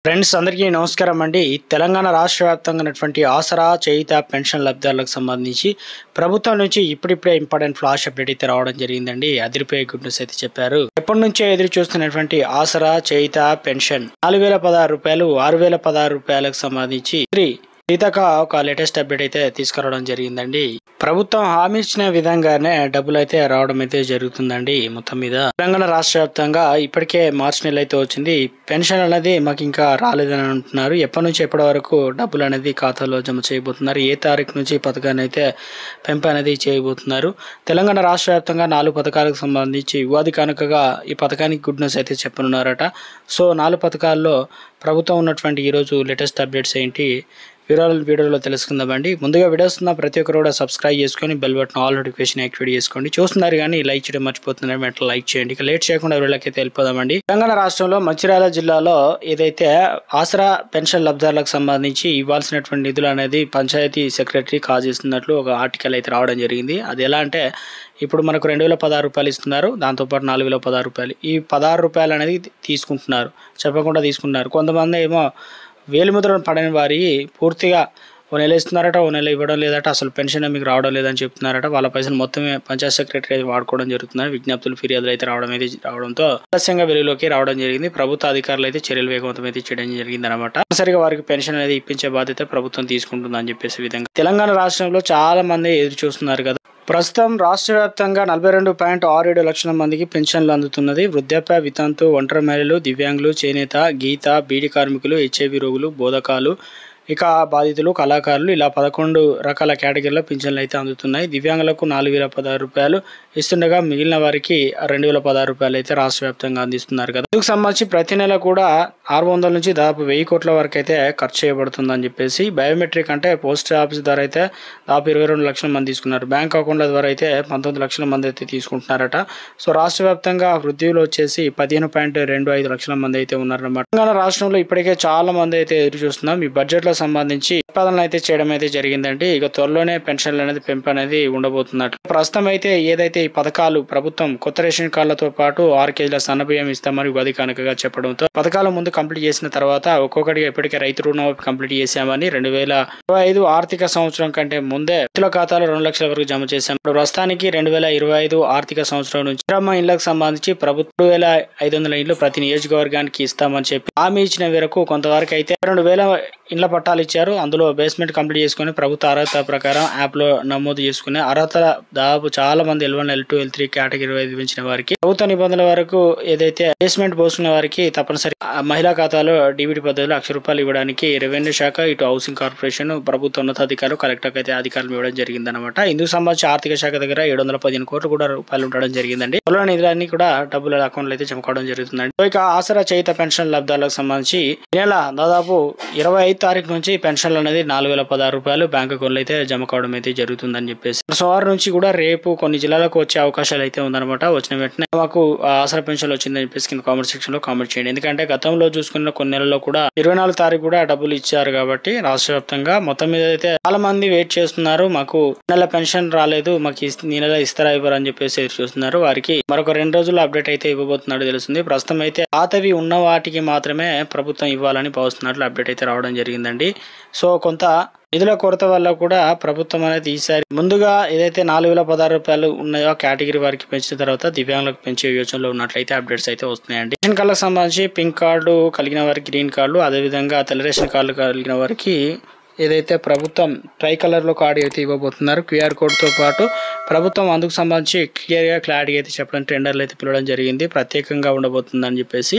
Friends అందరికీ నమస్కారం అండి. తెలంగాణ రాష్ట్ర వ్యాప్తంగా ఉన్నటువంటి ఆసరా చేయుత పెన్షన్ లబ్ధిదారులకు సంబంధించి ప్రభుత్వం నుంచి ఇప్పుడిప్పుడే ఇంపార్టెంట్ ఫ్లాష్ అప్డేట్ అయితే రావడం జరిగిందండి. అదిరిపోయే గుడ్ న్యూస్ అయితే చెప్పారు. ఎప్పటి నుంచే ఎదురు చూస్తున్నటువంటి ఆసరా చేయుత పెన్షన్ 4016 రూపాయలు 6016 రూపాయలకు సంబంధించి సీతక ఒక లేటెస్ట్ అప్డేట్ అయితే తీసుకురావడం జరిగిందండి. ప్రభుత్వం హామీ ఇచ్చిన విధంగానే డబ్బులు అయితే రావడం అయితే జరుగుతుందండి. మొత్తం మీద తెలంగాణ రాష్ట్ర వ్యాప్తంగా ఇప్పటికే మార్చి నెల అయితే వచ్చింది. పెన్షన్ అనేది మాకు ఇంకా రాలేదని అంటున్నారు. ఎప్పటి నుంచి ఎప్పటి వరకు డబ్బులు అనేది ఖాతాలో జమ చేయబోతున్నారు, ఏ తారీఖు నుంచి ఈ పథకాన్ని అయితే పెంపు అనేది చేయబోతున్నారు. తెలంగాణ రాష్ట్ర వ్యాప్తంగా 4 పథకాలకు సంబంధించి ఉగాది కానుకగా ఈ పథకానికి గుడ్ న్యూస్ అయితే చెప్పనున్నారట. సో 4 పథకాల్లో ప్రభుత్వం ఉన్నటువంటి ఈరోజు లేటెస్ట్ అప్డేట్స్ ఏంటి వీడియోలో తెలుసుకుందామండి. ముందుగా వీడియోస్ ఉన్న ప్రతి ఒక్కరు కూడా సబ్స్క్రైబ్ చేసుకొని bell button all notification activate చేసుకోండి. చూస్తున్నారు కానీ లైక్ చేయడం మర్చిపోతున్నారు, వెంటనే లైక్ చేయండి. ఇక లేట్ చేయకుండా వీడియోలకైతే వెళ్ళిపోదామండి. తెలంగాణ రాష్ట్రంలో మంచిర్యాల జిల్లాలో ఏదైతే ఆసరా పెన్షన్ లబ్ధిదారులకు సంబంధించి ఇవ్వాల్సినటువంటి నిధులు అనేది పంచాయతీ సెక్రటరీ కాజేస్తున్నట్లు ఒక ఆర్టికల్ అయితే రావడం జరిగింది. అది ఎలా అంటే ఇప్పుడు మనకు 2016 రూపాయలు ఇస్తున్నారు, దాంతోపాటు 4016 రూపాయలు, ఈ 16 రూపాయలు అనేది తీసుకుంటున్నారు, చెప్పకుండా తీసుకుంటున్నారు. కొంతమంది ఏమో వేలిముద్రను పడని వారి పూర్తిగా ఓ నెల ఇస్తున్నారట, ఓ నెల ఇవ్వడం లేదట, అసలు పెన్షన్ మీకు రావడం లేదని చెప్తున్నారట. వాళ్ళ పైసలు మొత్తమే పంచాయత్ సెక్రటరీ అయితే వాడుకోవడం జరుగుతుందని విజ్ఞప్తులు ఫిర్యాదులు అయితే రావడంతో ఆలస్యంగా వెలుగులోకి రావడం జరిగింది. ప్రభుత్వ అధికారులు అయితే చర్యలు వేగవంతం అయితే చేయడం జరిగింది అనమాట. సరిగా వారికి పెన్షన్ అనేది ఇప్పించే బాధ్యత ప్రభుత్వం తీసుకుంటుందని చెప్పేసి విధంగా తెలంగాణ రాష్ట్రంలో చాలా మంది ఎదురు చూస్తున్నారు కదా. ప్రస్తుతం రాష్ట్ర వ్యాప్తంగా 42.67 లక్షల మందికి పెన్షన్లు అందుతున్నది. వృద్ధాప్య, వితంతు, ఒంటరి మహిళలు, దివ్యాంగులు, చేనేత, గీత, బీడీ కార్మికులు, హెచ్ఐవి రోగులు, బోధకాలు, ఇక బాధితులు, కళాకారులు, ఇలా 11 రకాల కేటగిరీలో పింఛన్లు అయితే అందుతున్నాయి. దివ్యాంగులకు 4016 రూపాయలు ఇస్తుండగా మిగిలిన వారికి 2016 రూపాయలు అయితే రాష్ట్ర వ్యాప్తంగా అందిస్తున్నారు కదా. ఇందుకు సంబంధించి ప్రతి నెల కూడా 600 నుంచి దాదాపు 1000 కోట్ల వరకు అయితే ఖర్చు చేయబడుతుందని చెప్పేసి బయోమెట్రిక్ అంటే పోస్ట్ ఆఫీస్ ద్వారా అయితే దాదాపు 22 లక్షల మంది తీసుకున్నారు. బ్యాంక్ అకౌంట్ల ద్వారా అయితే 19 లక్షల మంది అయితే తీసుకుంటున్నారట. సో రాష్ట్ర వ్యాప్తంగా వృద్ధులు వచ్చేసి 15.25 లక్షల మంది అయితే ఉన్నారన్నమాట. తెలంగాణ రాష్ట్రంలో ఇప్పటికే చాలా మంది అయితే ఎదురు చూస్తున్నాం. ఈ బడ్జెట్ లో సంబంధించి ప్రతిపాదనలు అయితే చేయడం అయితే జరిగిందండి. ఇక త్వరలోనే పెన్షన్లు అనేది పెంపు అనేది ఉండబోతున్నట్లు. ప్రస్తుతం అయితే ఏదైతే ఈ పథకాలు ప్రభుత్వం కొత్త రేషన్ కార్డులతో పాటు 6 కేజీల సన్నబియ్యం ఇస్తామని ఉగాది కానుకగా చెప్పడంతో పథకాలు ముందు కంప్లీట్ చేసిన తర్వాత ఒక్కొక్కటిగా ఇప్పటికే రైతు రుణమాఫీ కంప్లీట్ చేశామని 2025 ఆర్థిక సంవత్సరం కంటే ముందే రైతుల ఖాతాలో 2 లక్షల వరకు జమ చేశాం. ప్రస్తుతానికి 2025 ఆర్థిక సంవత్సరం నుంచి ఇందిరమ్మ ఇళ్లకు సంబంధించి ప్రభుత్వం 2500 ఇళ్లు ప్రతి నియోజకవర్గానికి ఇస్తామని చెప్పి హామీ ఇచ్చిన మేరకు కొంతవరకు అయితే 2000 ఇండ్ల పట్టాలు ఇచ్చారు. అందులో బేస్మెంట్ కంప్లీట్ చేసుకుని ప్రభుత్వ అర్హత ప్రకారం యాప్ లో నమోదు చేసుకునే అర్హత దాదాపు చాలా మంది L1, L2, L3 కేటగిరీ విధించిన వారికి ప్రభుత్వ నిబంధనల వరకు ఏదైతే బేస్మెంట్ పోసుకున్న వారికి తప్పనిసరి మహిళా ఖాతాలో డీబీటీ పద్ధతిలో 1,00,000 రూపాయలు ఇవ్వడానికి రెవెన్యూ శాఖ, ఇటు హౌసింగ్ కార్పొరేషన్, ప్రభుత్వ ఉన్నతాధికారులు, కలెక్టర్ అయితే అధికారులు ఇవ్వడం జరిగింది అనమాట. ఇందుకు సంబంధించి ఆర్థిక శాఖ దగ్గర 715 కోట్లు కూడా రూపాయలు ఉండడం జరిగిందండి. పొలం నిధులన్నీ కూడా డబ్బుల అకౌంట్లు అయితే జమ కావడం జరుగుతుందండి. ఇక ఆసరా చేయుత పెన్షన్ లబ్ధాలకు సంబంధించి ఈ నెల దాదాపు 25 తారీఖు నుంచి పెన్షన్లు అనేది 4016 రూపాయలు బ్యాంక్ అకౌంట్లు అయితే జమ కావడం అయితే జరుగుతుందని చెప్పేసి సోమవారం నుంచి కూడా రేపు కొన్ని జిల్లాలకు వచ్చే అవకాశాలు అయితే ఉందన్నమాట. వచ్చిన వెంటనే మాకు ఆసరా పెన్షన్ వచ్చిందని చెప్పేసి కింద కామెంట్ సెక్షన్ లో కామెంట్ చేయండి. ఎందుకంటే గతంలో చూసుకున్న కొన్ని నెలల్లో కూడా 24 తారీఖు కూడా డబ్బులు ఇచ్చారు కాబట్టి రాష్ట్ర వ్యాప్తంగా మొత్తం మీద అయితే చాలా మంది వెయిట్ చేస్తున్నారు. మాకు నెల పెన్షన్ రాలేదు, మాకు ఈ నెల ఇస్తారా ఇవ్వరు అని చెప్పేసి చూస్తున్నారు. వారికి మరొక 2 రోజుల్లో అప్డేట్ అయితే ఇవ్వబోతున్నట్టు తెలుస్తుంది. ప్రస్తుతం అయితే పాతవి ఉన్న వాటికి మాత్రమే ప్రభుత్వం ఇవ్వాలని భావిస్తున్నట్లు అప్డేట్ అయితే రావడం జరిగిందండి. సో కొంత నిధుల కొరత వల్ల కూడా ప్రభుత్వం అనేది ఈసారి ముందుగా ఏదైతే 4016 రూపాయలు ఉన్నాయో కేటగిరీ వారికి పెంచిన తర్వాత దివ్యాంగులకు పెంచే యోచనలో ఉన్నట్లయితే అప్డేట్స్ అయితే వస్తున్నాయండి. రేషన్ కార్డులకు సంబంధించి పింక్ కార్డు కలిగిన వారికి గ్రీన్ కార్డు, అదేవిధంగా తెల్ల రేషన్ కార్డులు కలిగిన వారికి ఏదైతే ప్రభుత్వం ట్రై కలర్ లో కార్డు అయితే ఇవ్వబోతున్నారు. QR కోడ్ తో పాటు ప్రభుత్వం అందుకు సంబంధించి క్లియర్ గా క్లారిటీ అయితే చెప్పడం, టెండర్లు అయితే పిలవడం జరిగింది. ప్రత్యేకంగా ఉండబోతుందని చెప్పేసి